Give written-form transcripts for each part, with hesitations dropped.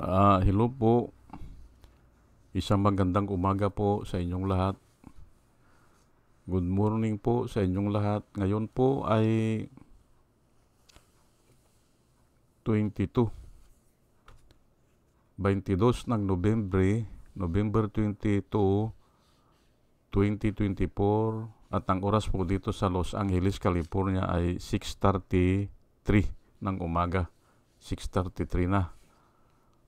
Hello po. Isang magandang umaga po sa inyong lahat. Good morning po sa inyong lahat. Ngayon po ay 22 ng November 22, 2024 at ang oras po dito sa Los Angeles, California ay 6:33 ng umaga. 6:33 na.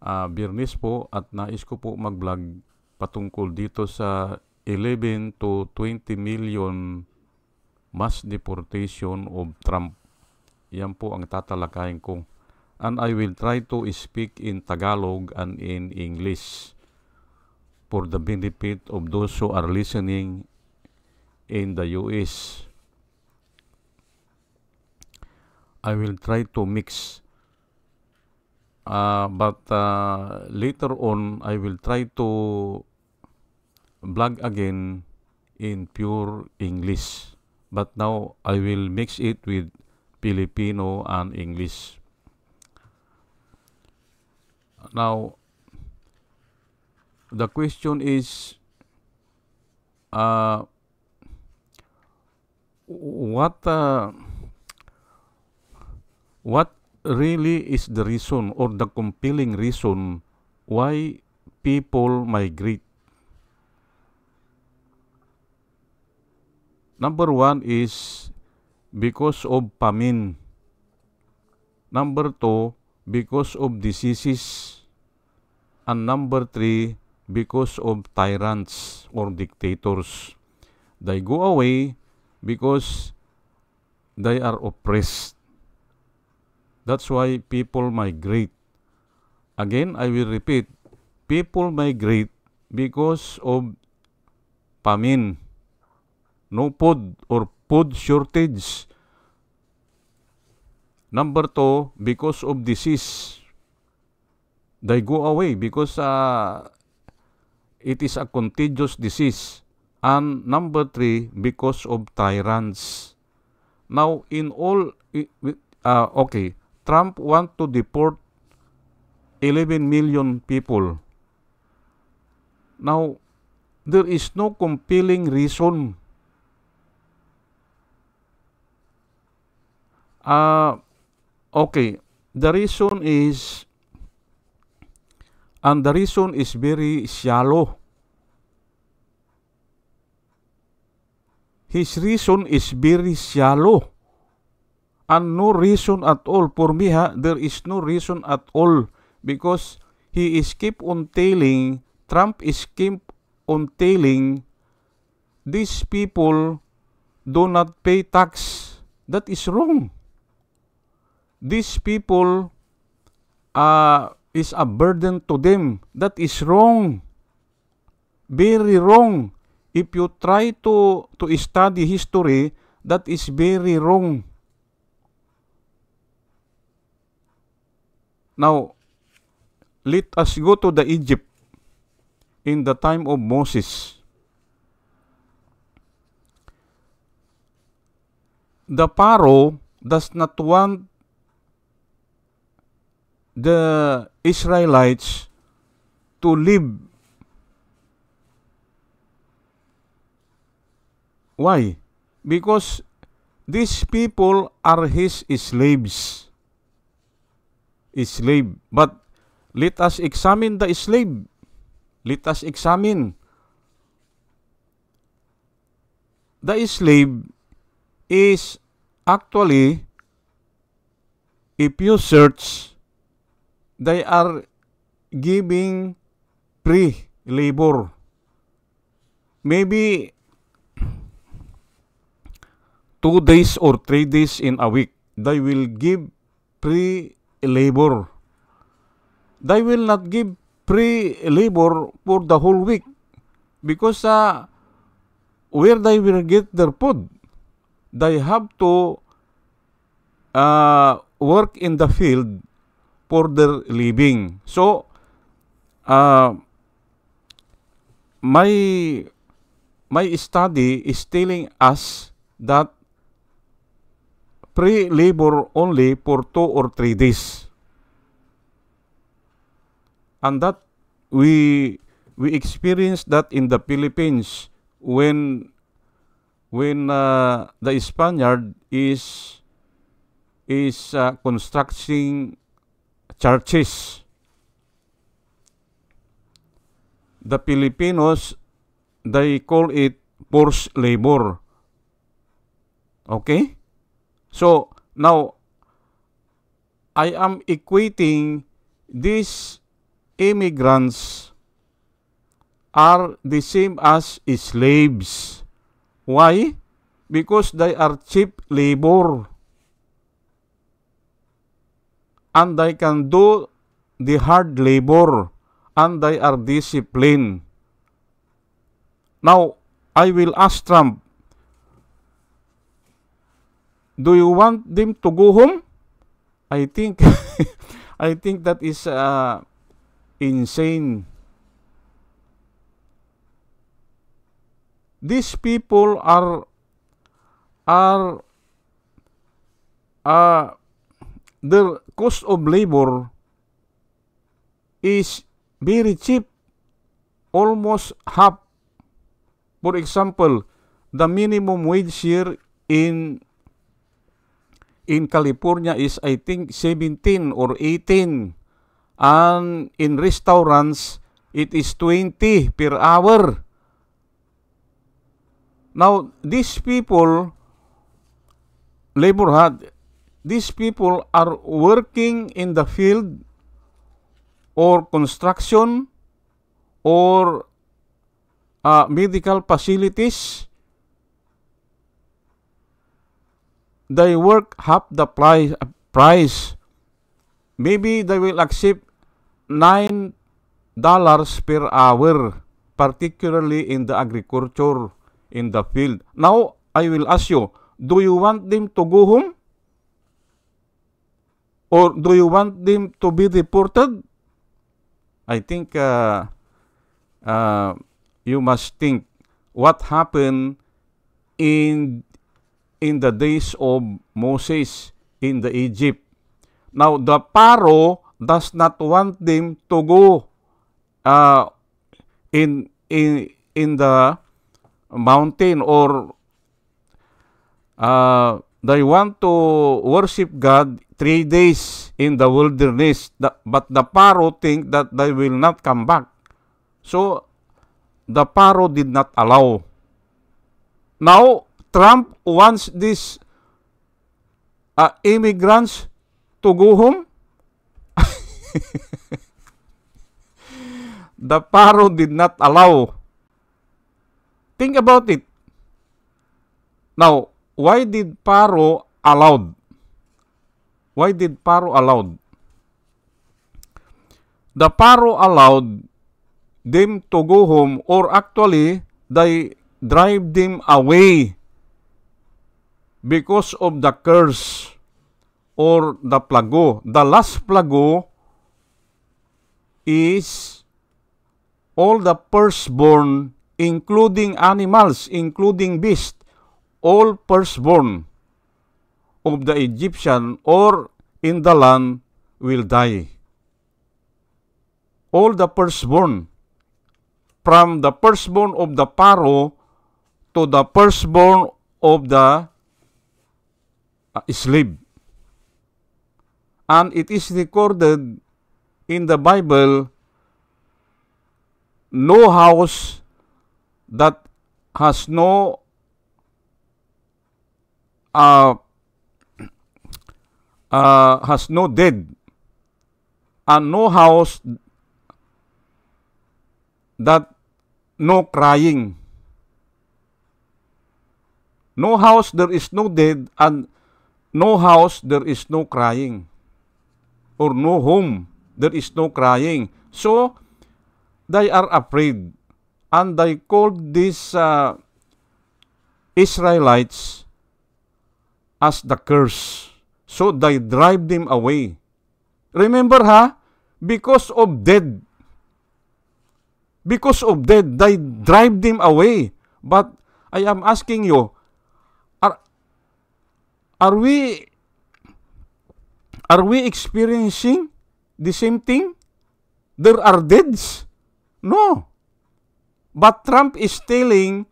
Biyernes po at nais ko po mag-vlog patungkol dito sa 11 to 20 million mass deportation of Trump. Yan po ang tatalakayin ko. And I will try to speak in Tagalog and in English for the benefit of those who are listening in the US. I will try to mix. But later on, I will try to vlog again in pure English. But now, I will mix it with Filipino and English. Now, the question is, what really is the reason or the compelling reason why people migrate? Number one is because of famine. Number two, because of diseases. And number three, because of tyrants or dictators. They go away because they are oppressed. That's why people migrate. Again, I will repeat. People migrate because of famine. No food or food shortage. Number two, because of disease. They go away because it is a contagious disease. And number three, because of tyrants. Now, in all, Trump want to deport 11 million people. Now, there is no compelling reason. The reason is, and the reason is very shallow. His reason is very shallow. And no reason at all. For me, there is no reason at all. Because he is keep on telling, Trump is keep on telling, these people do not pay tax. That is wrong. These people is a burden to them. That is wrong. Very wrong. If you try to study history, that is very wrong. Now, let us go to the Egypt in the time of Moses. The Pharaoh does not want the Israelites to live. Why? Because these people are his slaves. But let us examine the slave. Let us examine. The slave is actually, if you search, they are giving free labor. Maybe 2 days or 3 days in a week, they will give free labor. They will not give free labor for the whole week because where they will get their food, they have to work in the field for their living. So, my study is telling us that free labor only for 2 or 3 days. And that we experienced that in the Philippines when the Spaniard is constructing churches. The Filipinos, they call it forced labor. Okay? So, now, I am equating these immigrants are the same as slaves. Why? Because they are cheap labor. And they can do the hard labor. And they are disciplined. Now, I will ask Trump, do you want them to go home? I think I think that is insane. These people are their cost of labor is very cheap, almost half. For example, the minimum wage here in California is, I think, 17 or 18. And in restaurants, it is 20 per hour. Now, these people, these people are working in the field or construction or medical facilities. They work half the price. Maybe they will accept $9 per hour, particularly in the agriculture, in the field. Now, I will ask you, do you want them to go home? Or do you want them to be deported? I think you must think what happened in the days of Moses in the Egypt. Now, the Pharaoh does not want them to go in the mountain, or they want to worship God 3 days in the wilderness. But the Pharaoh think that they will not come back. So, the Pharaoh did not allow. Now, Trump wants these immigrants to go home. The Pharaoh did not allow. Think about it. Now, why did Pharaoh allowed? Why did Pharaoh allowed? The Pharaoh allowed them to go home, or actually, they drive them away because of the curse or the plago. The last plago is all the firstborn, including animals, including beasts, all firstborn of the Egyptian or in the land will die. All the firstborn, from the firstborn of the Pharaoh to the firstborn of the slave. And it is recorded in the Bible, no house that has no dead, and no house that no crying. No house there is no dead, and no house there is no crying. Or no home there is no crying. So, they are afraid. And they called these Israelites as the curse. So, they drive them away. Remember because of death. Because of death, they drive them away. But I am asking you, are we experiencing the same thing? there are deaths? No. But Trump is telling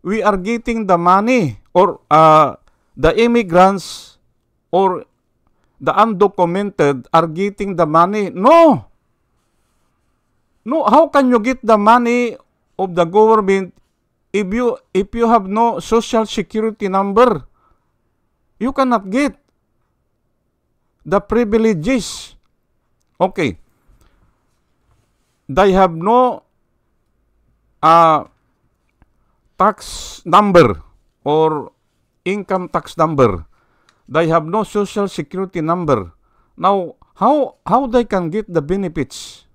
we are getting the money, or the immigrants or the undocumented are getting the money. No. No, how can you get the money of the government if you have no social security number? You cannot get the privileges. Okay. They have no tax number or income tax number. They have no social security number. Now, how they can get the benefits?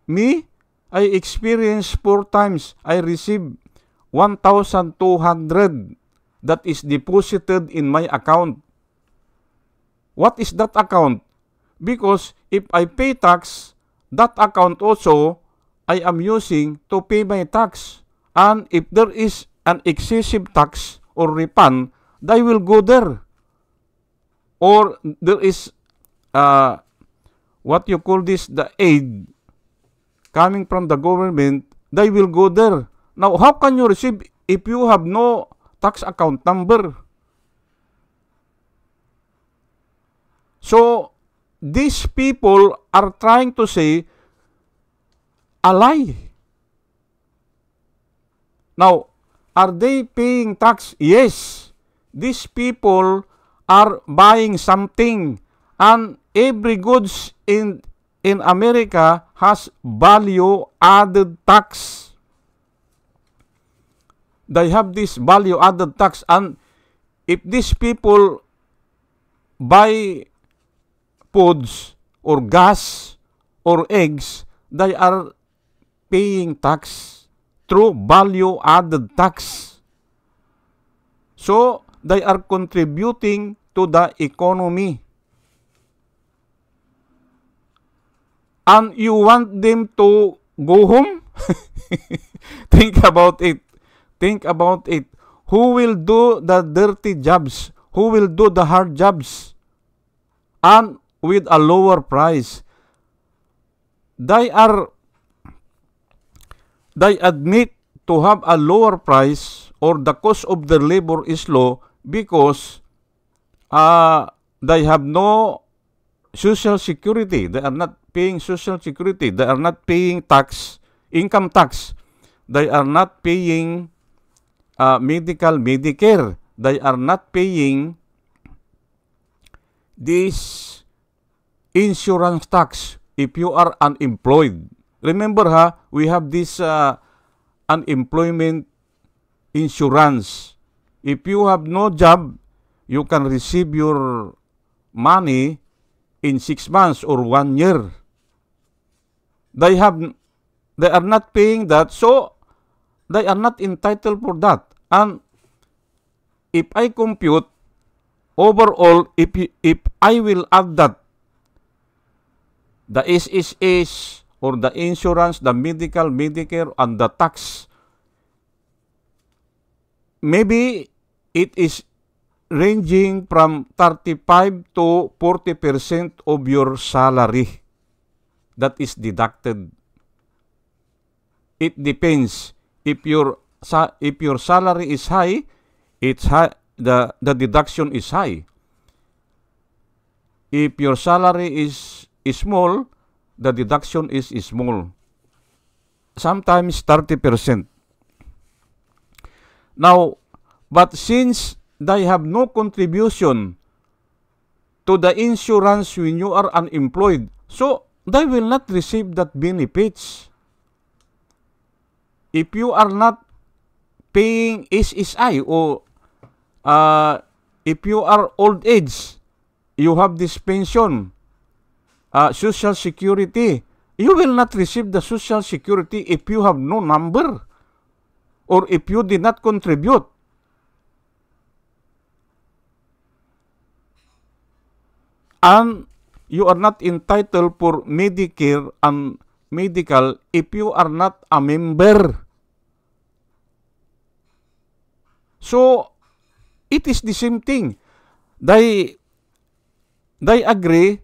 Me, I experienced 4 times. I received 1,200 that is deposited in my account. What is that account? Because if I pay tax, that account also I am using to pay my tax. And if there is an excessive tax or refund, they will go there. Or there is what you call this, the aid coming from the government, they will go there. Now, how can you receive if you have no tax account number? So, these people are trying to say a lie. Now, are they paying tax? Yes. These people are buying something, and every goods in America has value-added tax. They have this value-added tax, and if these people buy foods or gas or eggs, they are paying tax through value-added tax. So, they are contributing to the economy. And you want them to go home? Think about it. Think about it. Who will do the dirty jobs? Who will do the hard jobs? And with a lower price. They admit to have a lower price, or the cost of their labor is low because they have no social security. They are not paying social security. They are not paying tax, income tax. They are not paying Medicare. They are not paying this insurance tax if you are unemployed. Remember we have this unemployment insurance. If you have no job, you can receive your money in 6 months or 1 year. They are not paying that, so they are not entitled for that. And if I compute overall, if I will add that, the SSS or the insurance, the medical, Medicare, and the tax, maybe it is ranging from 35 to 40% of your salary that is deducted. It depends. If your salary is high, the deduction is high. If your salary is small, the deduction is small. Sometimes 30%. Now, but since they have no contribution to the insurance when you are unemployed, so they will not receive that benefits. If you are not paying SSI, or if you are old age, you have this pension, social security, you will not receive the social security if you have no number or if you did not contribute. And you are not entitled for Medicare and medical if you are not a member. So, it is the same thing. They agree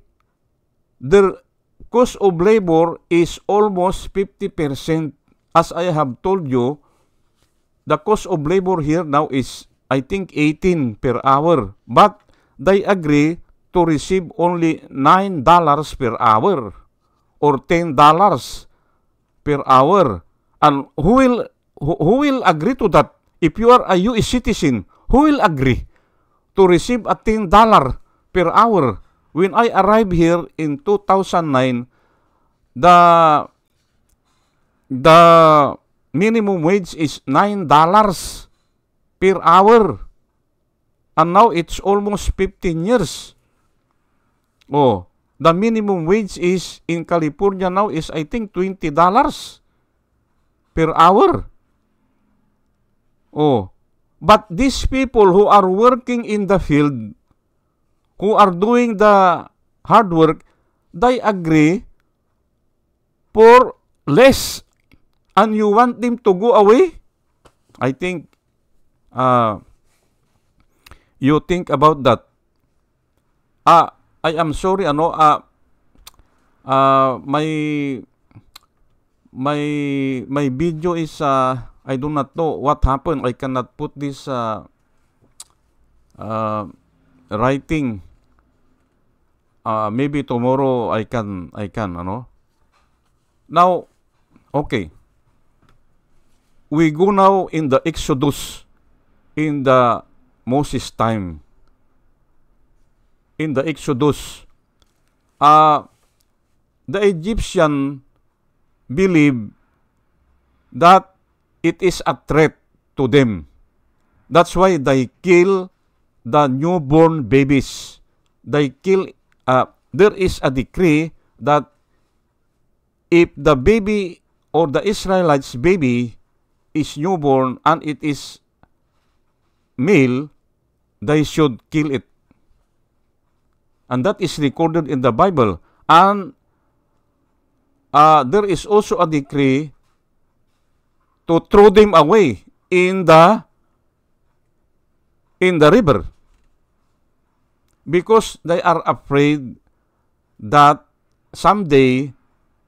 cost of labor is almost 50%. As I have told you, the cost of labor here now is, I think, 18 per hour. But they agree to receive only $9 per hour or $10 per hour. And who will agree to that? If you are a US citizen, who will agree to receive a $10 per hour? When I arrived here in 2009, the minimum wage is $9 per hour. And now it's almost 15 years. Oh, the minimum wage is in California now is, I think, $20 per hour. Oh, but these people who are working in the field, who are doing the hard work, they agree for less, and you want them to go away? I think you think about that. I am sorry, my video is I do not know what happened. I cannot put this writing. Maybe tomorrow I can Now, okay. We go now in the Exodus, in the Moses time. In the Exodus, the Egyptian believe that it is a threat to them. That's why they kill the newborn babies. They kill, there is a decree that if the baby or the Israelites' baby is newborn and it is male, they should kill it. And that is recorded in the Bible. And there is also a decree to throw them away in the river, because they are afraid that someday,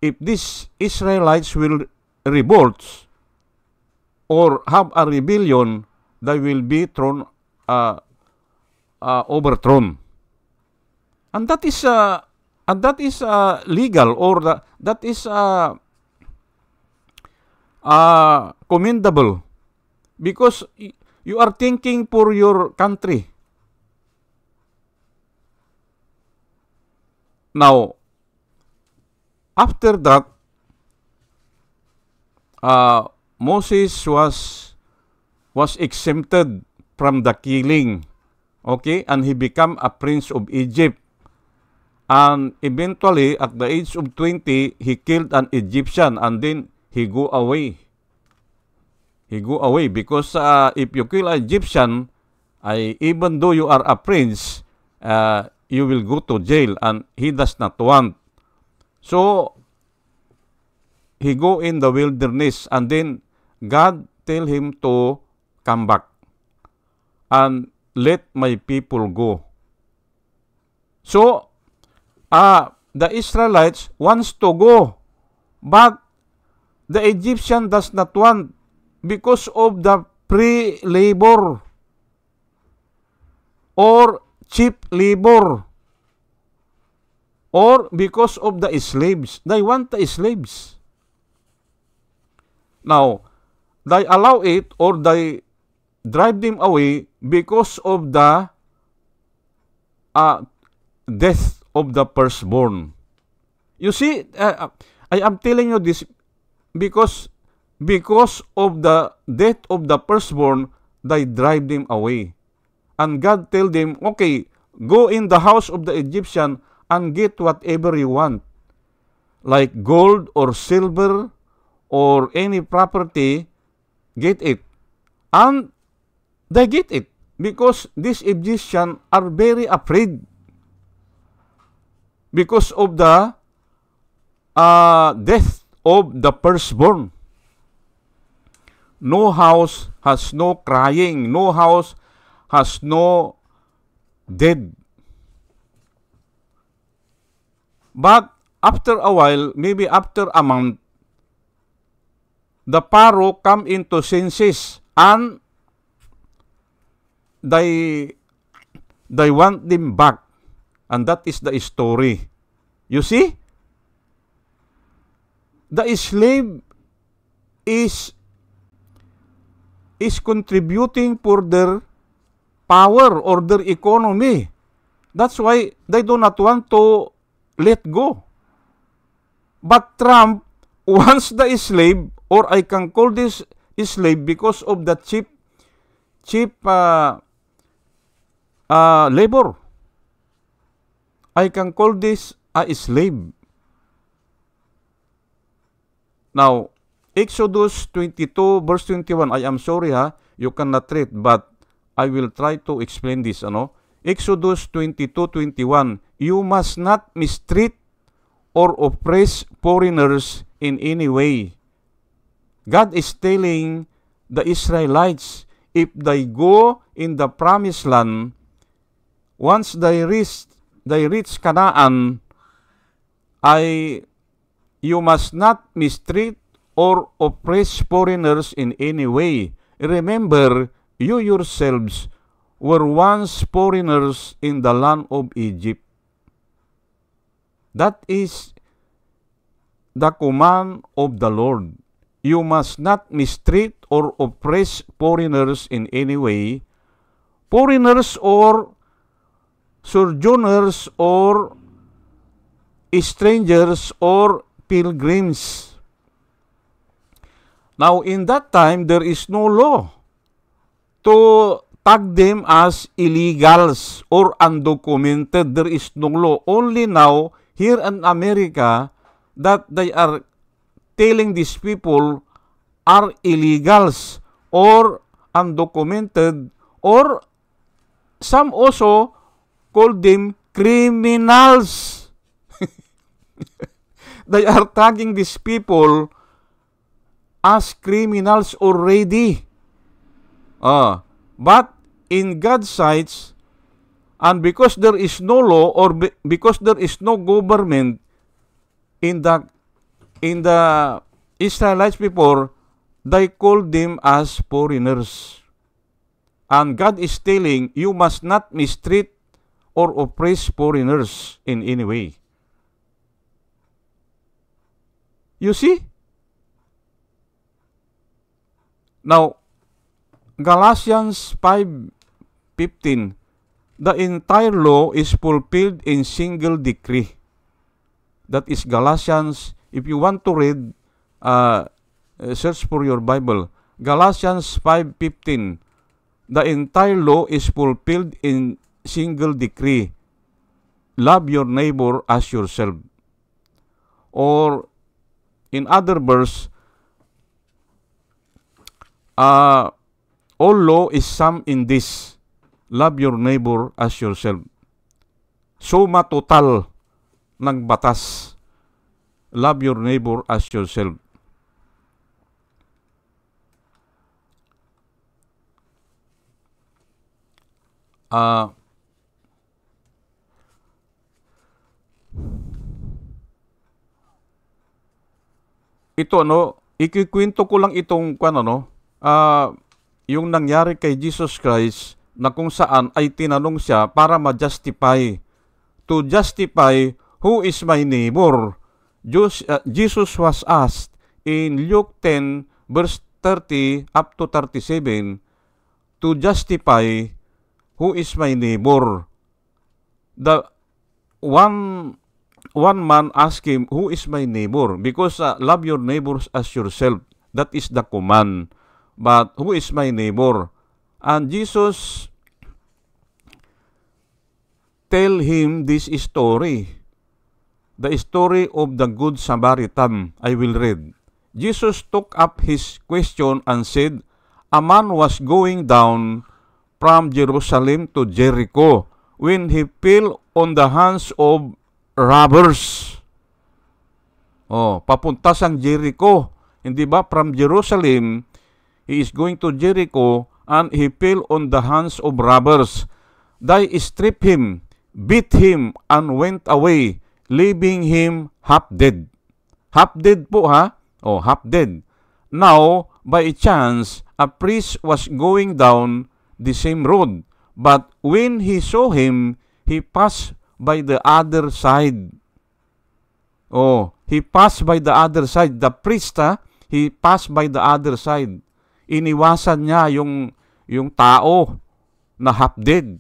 if these Israelites will revolt or have a rebellion, they will be overthrown. And that is legal, or that is commendable, because you are thinking for your country. Now, after that, Moses was exempted from the killing, okay, and he became a prince of Egypt. And eventually, at the age of 20, he killed an Egyptian, and then he go away. He go away because if you kill an Egyptian, even though you are a prince, you will go to jail, and he does not want. So, he go in the wilderness, and then God tell him to come back and let my people go. So, the Israelites wants to go, but the Egyptian does not want because of the free labor or cheap labor, or because of the slaves. They want the slaves. Now, they allow it, or they drive them away because of the death of the firstborn. You see, I am telling you this because of the death of the firstborn, they drive them away. And God tell them, okay, go in the house of the Egyptian and get whatever you want, like gold or silver or any property, get it. And they get it because these Egyptians are very afraid because of the death of the firstborn. No house has no crying. No house has no dead. But after a while, maybe after a month, the Pharaoh come into senses and they want them back. And that is the story. You see? The slave is contributing for their power or their economy. That's why they do not want to let go. But Trump wants the slave, or I can call this slave because of the cheap labor. I can call this a slave. Now, Exodus 22 verse 21, I am sorry you cannot read, but I will try to explain this. Exodus 22:21, you must not mistreat or oppress foreigners in any way. God is telling the Israelites, if they go in the promised land, once they reach Canaan, you must not mistreat or oppress foreigners in any way. Remember, you yourselves were once foreigners in the land of Egypt. That is the command of the Lord. You must not mistreat or oppress foreigners in any way. Foreigners or sojourners or strangers or pilgrims. Now, in that time, there is no law to tag them as illegals or undocumented. There is no law. Only now, here in America, that they are telling these people are illegals or undocumented, or some also call them criminals. They are tagging these people as criminals already. But in God's sight, and because there is no law or because there is no government in the Israelites before, they call them as foreigners. And God is telling, you must not mistreat or oppress foreigners in any way. You see? Now, Galatians 5:15, the entire law is fulfilled in single decree. That is Galatians, if you want to read, search for your Bible. Galatians 5:15, the entire law is fulfilled in single decree. Love your neighbor as yourself. Or, in other verse, all law is summed in this: love your neighbor as yourself. Suma total ng batas. Love your neighbor as yourself. Ito ikikwento ko lang itong yung nangyari kay Jesus Christ, na kung saan ay tinanong siya para ma-justify. To justify, who is my neighbor? Jesus was asked in Luke 10 verse 30 up to 37 to justify who is my neighbor. The one man asked him, who is my neighbor? Because love your neighbors as yourself. That is the command. But who is my neighbor? And Jesus tell him this story. The story of the Good Samaritan. I will read. Jesus took up his question and said, a man was going down from Jerusalem to Jericho when he fell on the hands of robbers. Papunta sang Jericho. Hindi ba? From Jerusalem, he is going to Jericho and he fell on the hands of robbers. They stripped him, beat him, and went away, leaving him half dead. Half dead po ha? Oh, half dead. Now, by chance, a priest was going down the same road. But when he saw him, he passed by the other side. Oh, he passed by the other side. The priest, he passed by the other side. Iniwasan niya yung tao na half dead.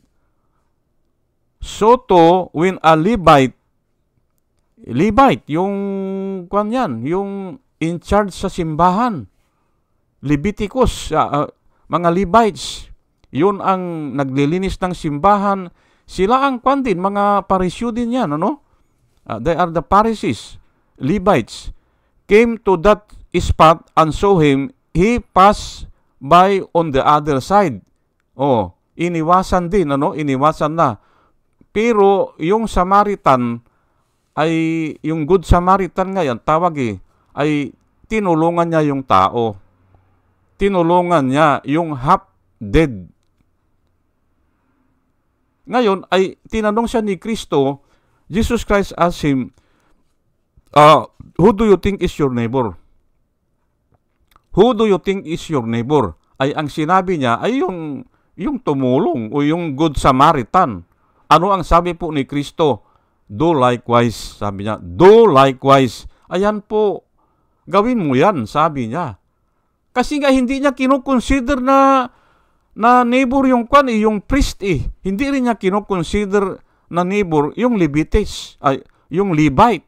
So to, when a Levite, yung yung in charge sa simbahan, Leviticus, mga Levites, yun ang naglilinis ng simbahan. Sila ang din, mga Parisyo din yan, ano? They are the Pharisees, Levites, came to that spot and saw him. He passed by on the other side. Oh, iniwasan din, ano? Iniwasan na. Pero yung Samaritan, ay yung Good Samaritan ngayon, tawag ay tinulungan niya yung tao. Tinulungan niya yung half dead. Ngayon ay tinanong siya ni Kristo. Jesus Christ asked him, who do you think is your neighbor? Who do you think is your neighbor? Ay ang sinabi niya ay yung tumulong o yung Good Samaritan. Ano ang sabi po ni Kristo? Do likewise, sabi niya. Do likewise. Ayan po, gawin mo yan, sabi niya. Kasi nga hindi niya kinoconsider na neighbor yung yung priest Hindi rin niya kinoconsider na neighbor yung Levites, yung Levite.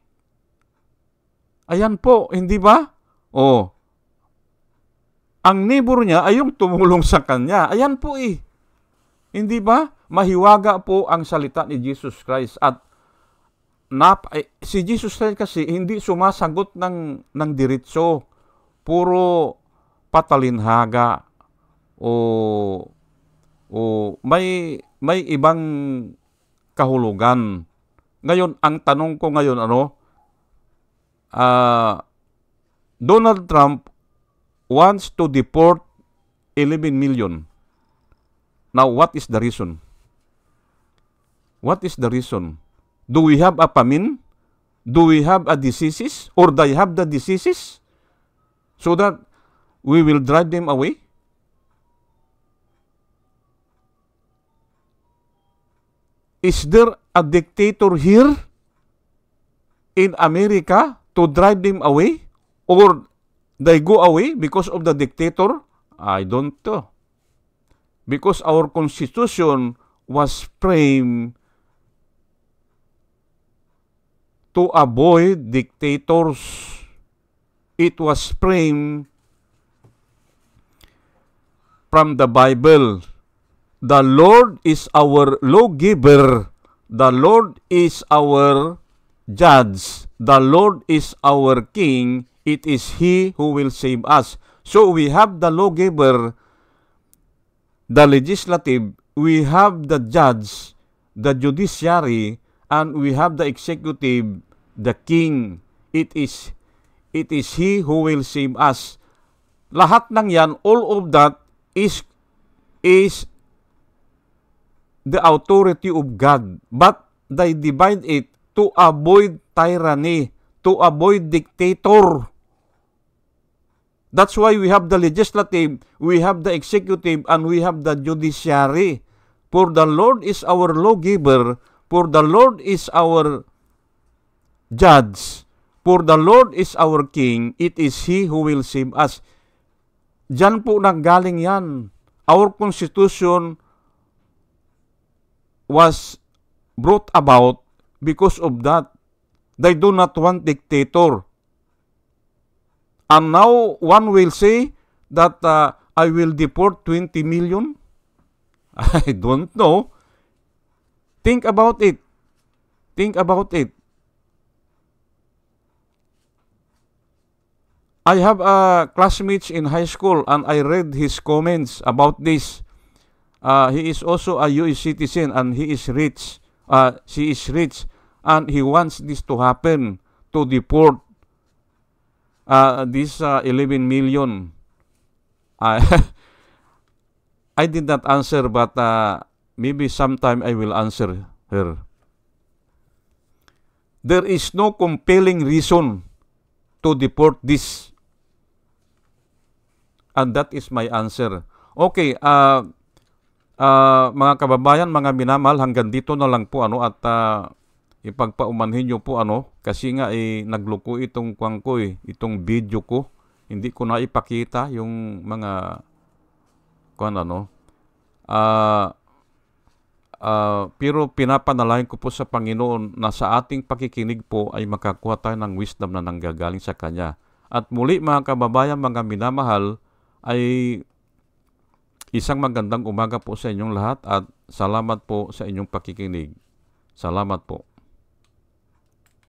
Ayan po, hindi ba? Oh. Ang neighbor niya ay yung tumulong sa kanya. Ayan po Hindi ba? Mahiwaga po ang salita ni Jesus Christ at si Jesus Christ kasi hindi sumasagot ng diretso. Puro patalinhaga o may ibang kahulugan. Ngayon, ang tanong ko ngayon, Donald Trump wants to deport 11 million. Now, what is the reason? What is the reason? Do we have a famine? Do we have a diseases? Or they have the diseases? So that we will drive them away? Is there a dictator here in America to drive them away? Or they go away because of the dictator? I don't know. Because our Constitution was framed to avoid dictators. It was framed from the Bible. The Lord is our lawgiver. The Lord is our judge. The Lord is our king. It is He who will save us. So we have the lawgiver, the legislative, we have the judge, the judiciary, and we have the executive, the king. It is He who will save us. Lahat ng yan, all of that is the authority of God. But they divide it to avoid tyranny, to avoid dictator. That's why we have the legislative, we have the executive, and we have the judiciary. For the Lord is our lawgiver, for the Lord is our judge, for the Lord is our king, it is He who will save us. Diyan po nanggaling yan. Our Constitution was brought about because of that. They do not want dictator. And now one will say that I will deport 20 million. I don't know. Think about it. Think about it. I have classmates in high school and I read his comments about this. He is also a US citizen and he is rich. She is rich and he wants this to happen, to deport this 11 million. I did not answer, but maybe sometime I will answer her. There is no compelling reason to deport this. And that is my answer. Okay, mga kababayan, mga minamahal, hanggang dito na lang po at ipagpaumanhin nyo po kasi nga nagluko itong itong video ko. Hindi ko na ipakita yung mga pero pinapanalangin ko po sa Panginoon na sa ating pakikinig po ay makakuha tayo ng wisdom na nanggagaling sa Kanya. At muli mga kababayan, mga minamahal, ay isang magandang umaga po sa inyong lahat at salamat po sa inyong pakikinig. Salamat po.